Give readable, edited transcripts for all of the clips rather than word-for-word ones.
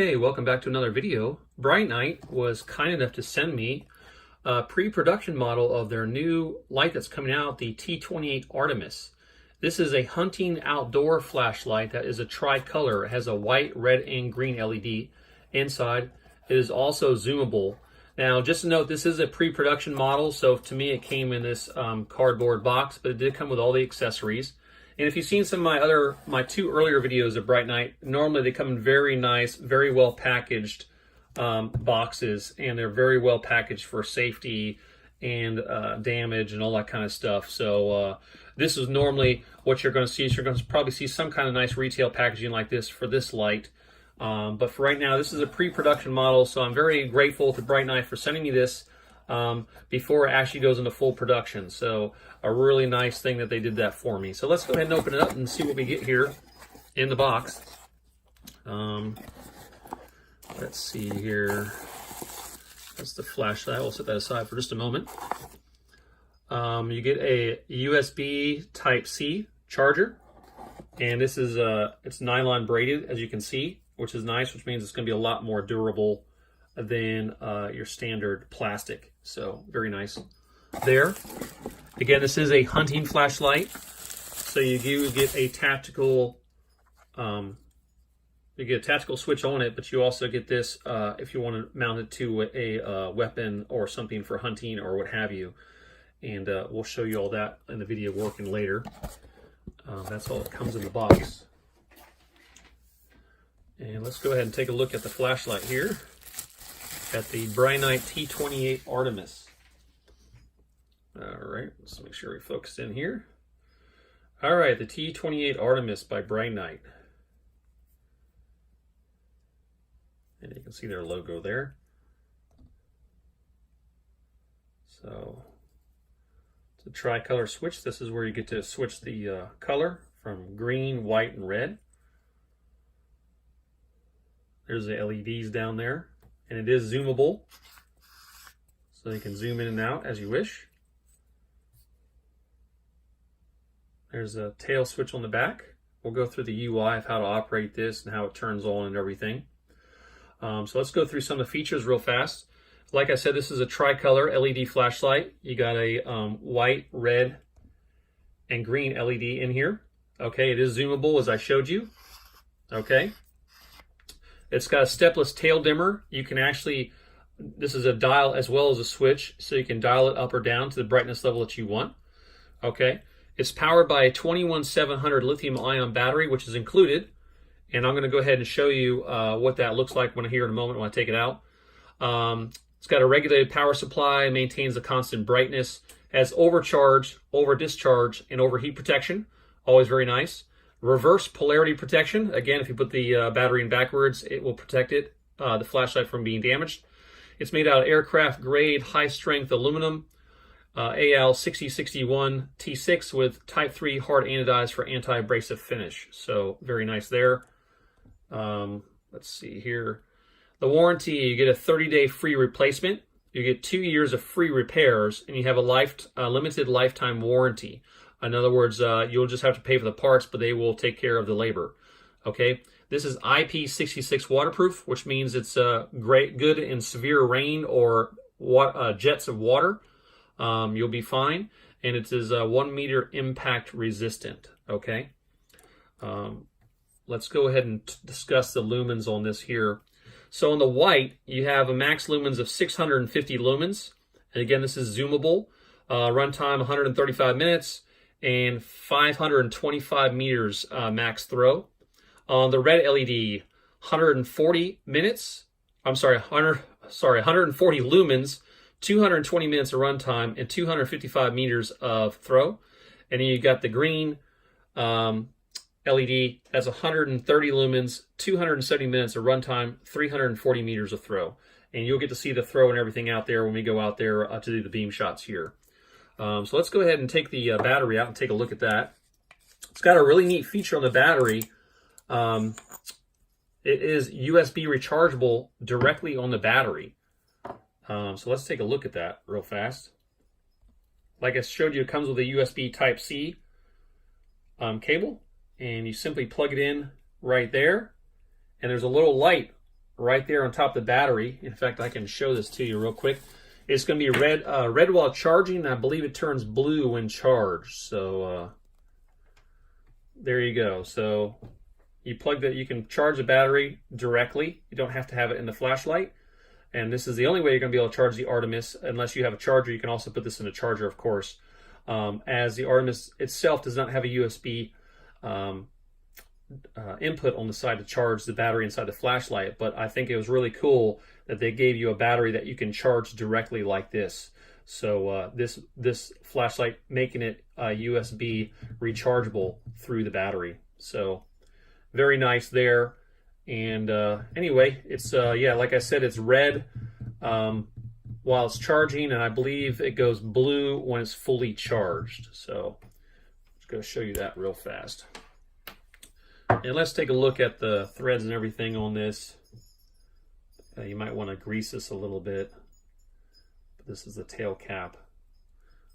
Okay, welcome back to another video. Brinyte was kind enough to send me a pre-production model of their new light that's coming out, the T28 Artemis. This is a hunting outdoor flashlight that is a tricolor. It has a white, red, and green LED inside. It is also zoomable. Now, just to note, this is a pre-production model, so to me it came in this cardboard box, but it did come with all the accessories. And if you've seen some of my two earlier videos of Brinyte, normally they come in very nice, very well packaged boxes, and they're very well packaged for safety and damage and all that kind of stuff. So this is normally what you're going to see. So you're going to probably see some kind of nice retail packaging like this for this light. But for right now, this is a pre-production model, so I'm very grateful to Brinyte for sending me this before it actually goes into full production. So a really nice thing that they did that for me. So let's go ahead and open it up and see what we get here in the box. Let's see here. That's the flashlight. We'll set that aside for just a moment. You get a USB Type-C charger, and this is it's nylon braided, as you can see, which is nice, which means it's going to be a lot more durable than your standard plastic. So very nice there. Again, this is a hunting flashlight, so you do get a tactical switch on it, but you also get this if you want to mount it to a weapon or something for hunting or what have you. And we'll show you all that in the video working later. That's all that comes in the box. And let's go ahead and take a look at the flashlight here at the Brinyte T28 Artemis. All right, let's make sure we focus in here. All right, the T28 Artemis by Brinyte. And you can see their logo there. So it's a tricolor switch. This is where you get to switch the color from green, white, and red. There's the LEDs down there, and it is zoomable, so you can zoom in and out as you wish. There's a tail switch on the back. We'll go through the UI of how to operate this and how it turns on and everything. So let's go through some of the features real fast. Like I said, this is a tricolor LED flashlight. You got a white, red, and green LED in here. Okay, it is zoomable as I showed you. Okay. It's got a stepless tail dimmer. You can actually, this is a dial as well as a switch, so you can dial it up or down to the brightness level that you want. Okay. It's powered by a 21700 lithium-ion battery, which is included. And I'm going to go ahead and show you what that looks like here in a moment when I take it out. It's got a regulated power supply, maintains a constant brightness, has overcharge, over discharge, and overheat protection. Always very nice. Reverse polarity protection. Again, if you put the battery in backwards, it will protect it, the flashlight, from being damaged. It's made out of aircraft grade high strength aluminum, AL 6061 T6 with Type 3 hard anodized for anti-abrasive finish. So very nice there. Let's see here. The warranty, you get a 30-day free replacement. You get 2 years of free repairs, and you have a limited lifetime warranty. In other words, you'll just have to pay for the parts, but they will take care of the labor. Okay, this is IP66 waterproof, which means it's good in severe rain or jets of water. You'll be fine, and it is 1 meter impact resistant. Okay, let's go ahead and discuss the lumens on this here. So on the white, you have a max lumens of 650 lumens, and again, this is zoomable. Runtime 135 minutes. And 525 meters max throw. On the red LED, 140 minutes. 140 lumens, 220 minutes of runtime, and 255 meters of throw. And then you got the green LED. That's 130 lumens, 270 minutes of runtime, 340 meters of throw. And you'll get to see the throw and everything out there when we go out there to do the beam shots here. So let's go ahead and take the battery out and take a look at that. It's got a really neat feature on the battery. It is USB rechargeable directly on the battery. So let's take a look at that real fast. Like I showed you, it comes with a USB Type-C cable, and you simply plug it in right there, and there's a little light right there on top of the battery. In fact, I can show this to you real quick. It's going to be red while charging, and I believe it turns blue when charged. So there you go. So you plug that, you can charge the battery directly. You don't have to have it in the flashlight. And this is the only way you're going to be able to charge the Artemis, unless you have a charger. You can also put this in a charger, of course, as the Artemis itself does not have a USB input on the side to charge the battery inside the flashlight. But I think it was really cool that they gave you a battery that you can charge directly like this. So this flashlight making it USB rechargeable through the battery. So very nice there. And anyway, it's yeah, like I said, it's red while it's charging, and I believe it goes blue when it's fully charged. So I'm just going to show you that real fast. And let's take a look at the threads and everything on this. You might want to grease this a little bit. This is the tail cap.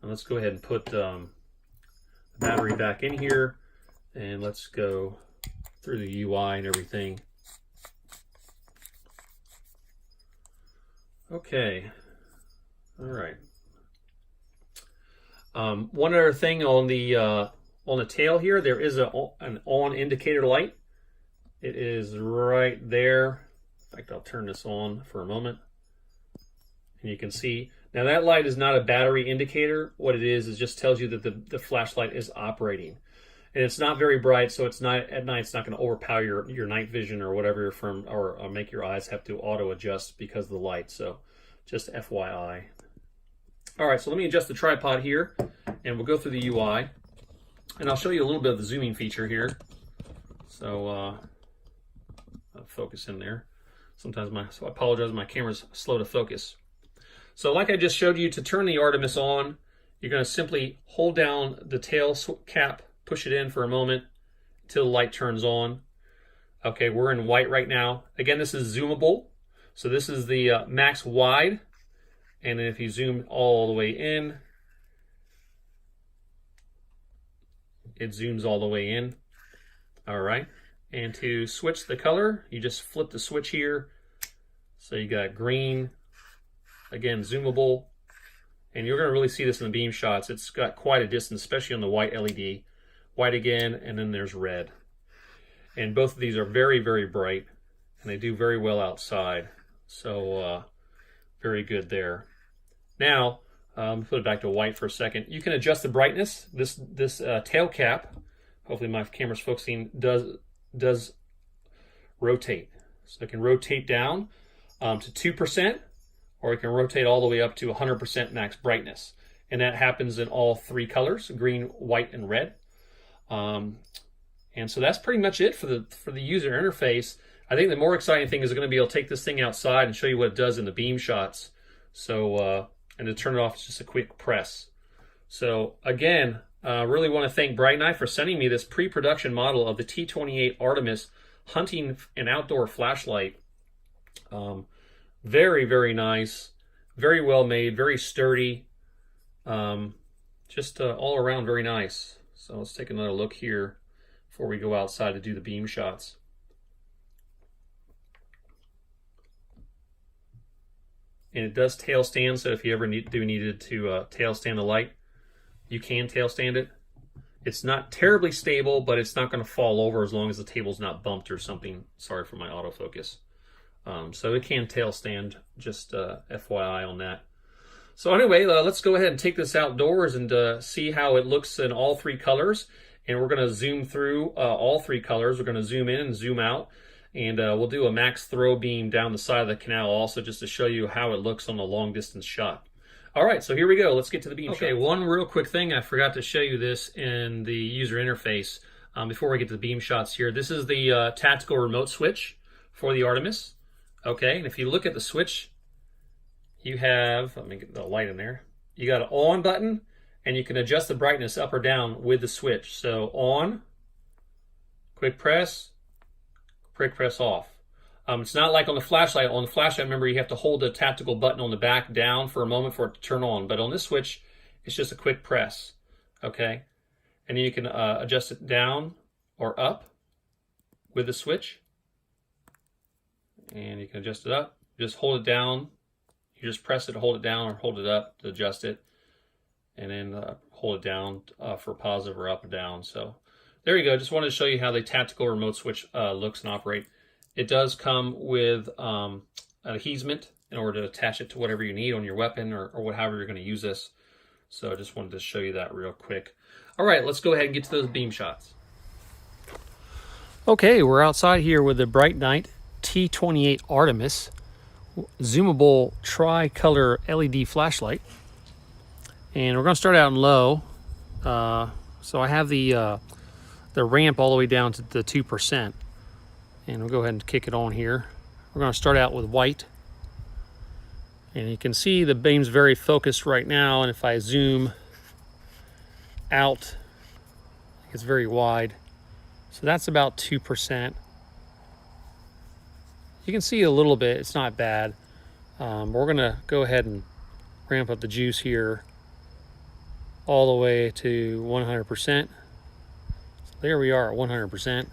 And let's go ahead and put the battery back in here, and let's go through the UI and everything. Okay, all right. One other thing on the tail here, there is an on indicator light. It is right there. In fact, I'll turn this on for a moment, and you can see now that light is not a battery indicator. What it is just tells you that the flashlight is operating. And it's not very bright, so it's not at night. It's not going to overpower your night vision or whatever from, or make your eyes have to auto adjust because of the light. So, just FYI. All right, so let me adjust the tripod here, and we'll go through the UI, and I'll show you a little bit of the zooming feature here. So, I'll focus in there. Sometimes so I apologize, my camera's slow to focus. So, like I just showed you, to turn the Artemis on, you're going to simply hold down the tail cap. Push it in for a moment until the light turns on. Okay, we're in white right now. Again, this is zoomable. So this is the max wide. And then if you zoom all the way in, it zooms all the way in. All right. And to switch the color, you just flip the switch here. So you got green, again, zoomable. And you're going to really see this in the beam shots. It's got quite a distance, especially on the white LED. White again, and then there's red. And both of these are very, very bright, and they do very well outside. So very good there. Now, put it back to white for a second. You can adjust the brightness. This tail cap, hopefully my camera's focusing, does rotate. So it can rotate down to 2%, or it can rotate all the way up to 100% max brightness. And that happens in all three colors, green, white, and red. And so that's pretty much it for the user interface. I think the more exciting thing is going to be able to take this thing outside and show you what it does in the beam shots. So, and to turn it off, it's just a quick press. So again, really want to thank Brinyte for sending me this pre-production model of the T28 Artemis hunting and outdoor flashlight. Very, very nice, very well made, very sturdy, just all around very nice. So let's take another look here before we go outside to do the beam shots. And it does tail stand, so if you ever needed to tail stand the light, you can tail stand it. It's not terribly stable, but it's not going to fall over as long as the table's not bumped or something. Sorry for my autofocus. So it can tail stand, just FYI on that. So anyway, let's go ahead and take this outdoors and see how it looks in all three colors. And we're going to zoom through all three colors. We're going to zoom in and zoom out. And we'll do a max throw beam down the side of the canal also, just to show you how it looks on a long distance shot. All right, so here we go. Let's get to the beam shot. Okay, one real quick thing. I forgot to show you this in the user interface before we get to the beam shots here. This is the tactical remote switch for the Artemis. Okay, and if you look at the switch, you have, let me get the light in there. You got an on button, and you can adjust the brightness up or down with the switch. So on, quick press off. It's not like on the flashlight. On the flashlight, remember, you have to hold the tactical button on the back down for a moment for it to turn on. But on this switch, it's just a quick press, okay? And then you can adjust it down or up with the switch. and you can adjust it up. Just hold it down. You just press it, hold it down, or hold it up to adjust it, and then hold it down for positive or up or down. So there you go. Just wanted to show you how the tactical remote switch looks and operate. It does come with an adhesement in order to attach it to whatever you need on your weapon or however you're going to use this. So I just wanted to show you that real quick. All right, let's go ahead and get to those beam shots. Okay, we're outside here with the Brinyte T28 Artemis zoomable tri-color LED flashlight, and we're going to start out in low. So I have the ramp all the way down to the 2%, and we'll go ahead and kick it on here. We're going to start out with white, and you can see the beam's very focused right now, and if I zoom out, it's very wide. So that's about 2%. You can see a little bit, it's not bad. We're gonna go ahead and ramp up the juice here all the way to 100%. So there we are at 100%.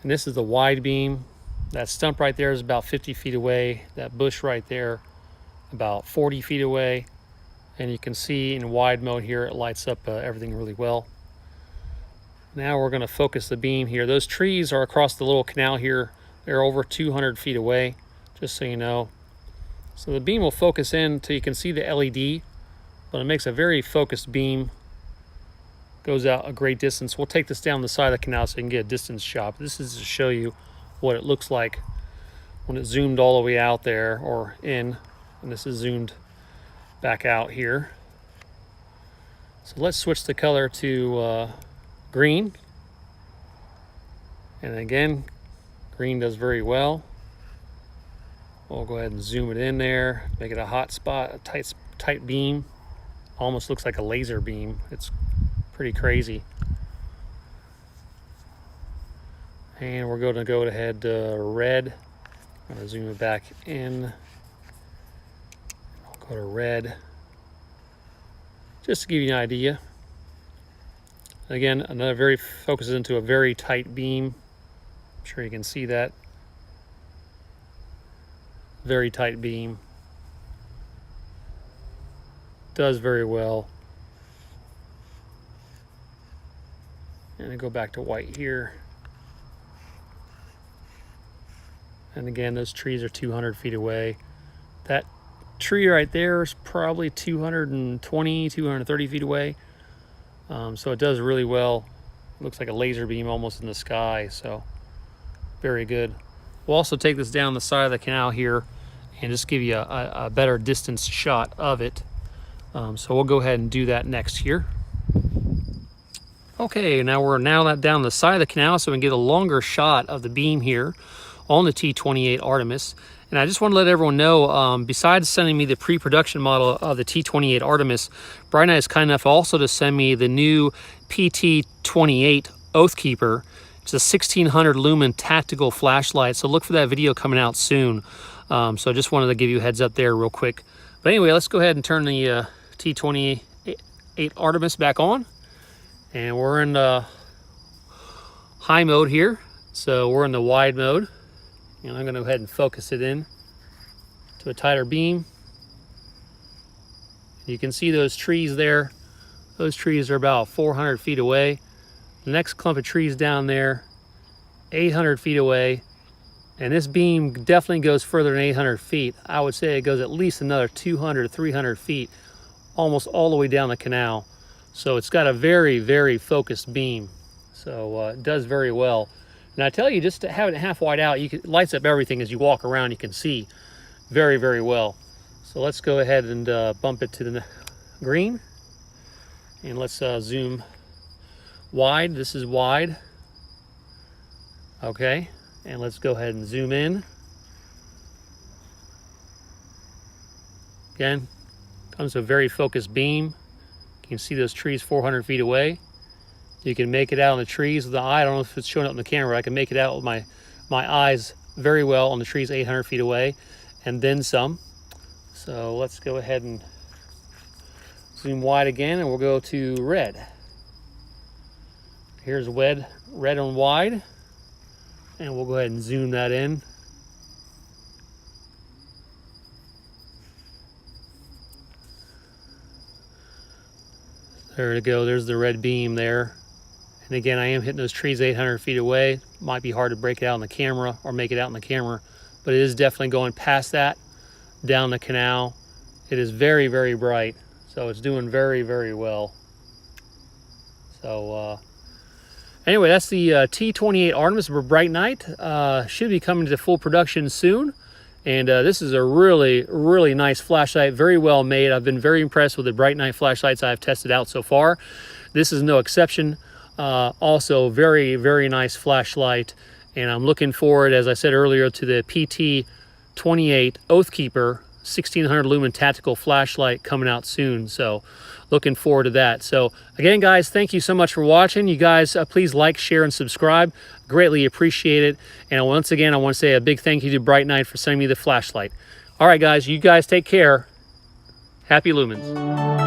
And this is the wide beam. That stump right there is about 50 feet away. That bush right there, about 40 feet away. And you can see in wide mode here, it lights up everything really well. Now we're gonna focus the beam here. Those trees are across the little canal here. They're over 200 feet away, just so you know. So the beam will focus in until you can see the LED, but it makes a very focused beam. Goes out a great distance. We'll take this down the side of the canal so you can get a distance shot. This is to show you what it looks like when it's zoomed all the way out there or in, and this is zoomed back out here. So let's switch the color to green. And again, green does very well. We'll go ahead and zoom it in there, make it a hot spot, a tight beam. Almost looks like a laser beam. It's pretty crazy. And we're going to go ahead to red. I'm going to zoom it back in. I'll go to red. Just to give you an idea. Again, another focuses into a very tight beam. I'm sure you can see that. Very tight beam. Does very well. And I go back to white here. And again, those trees are 200 feet away. That tree right there is probably 220, 230 feet away. So it does really well. It looks like a laser beam almost in the sky, so very good. We'll also take this down the side of the canal here and just give you a better distance shot of it. So we'll go ahead and do that next here. Okay, now we're down the side of the canal so we can get a longer shot of the beam here on the T28 Artemis. And I just want to let everyone know, besides sending me the pre-production model of the T28 Artemis, Brinyte is kind enough also to send me the new PT28 Oathkeeper. It's a 1600 lumen tactical flashlight, so look for that video coming out soon. So I just wanted to give you a heads up there real quick. But anyway, let's go ahead and turn the T28 Artemis back on. And we're in high mode here. So we're in the wide mode. And I'm going to go ahead and focus it in to a tighter beam. You can see those trees there. Those trees are about 400 feet away. The next clump of trees down there, 800 feet away. And this beam definitely goes further than 800 feet. I would say it goes at least another 200, 300 feet, almost all the way down the canal. So it's got a very, very focused beam. So it does very well. And I tell you, just to have it half wide out, it lights up everything as you walk around. You can see very, very well. So let's go ahead and bump it to the green. And let's zoom wide. This is wide. Okay. And let's go ahead and zoom in. Again, comes to a very focused beam. You can see those trees 400 feet away. You can make it out on the trees with the eye. I don't know if it's showing up in the camera. I can make it out with my eyes very well on the trees 800 feet away and then some. So let's go ahead and zoom wide again, and we'll go to red. Here's red on wide. And we'll go ahead and zoom that in. There we go, there's the red beam there. And again, I am hitting those trees 800 feet away. Might be hard to break it out on the camera or make it out in the camera, but it is definitely going past that, down the canal. It is very, very bright. So it's doing very, very well. So anyway, that's the T28 Artemis for Brinyte. Should be coming to full production soon. And this is a really, really nice flashlight, very well made. I've been very impressed with the Brinyte flashlights I've tested out so far. This is no exception. Also very, very nice flashlight. And I'm looking forward, as I said earlier, to the PT28 Oathkeeper 1600 lumen tactical flashlight coming out soon. So looking forward to that. So again, guys, thank you so much for watching. You guys, please like, share, and subscribe. Greatly appreciate it. And once again, I want to say a big thank you to Brinyte for sending me the flashlight. All right, guys, you guys take care. Happy lumens.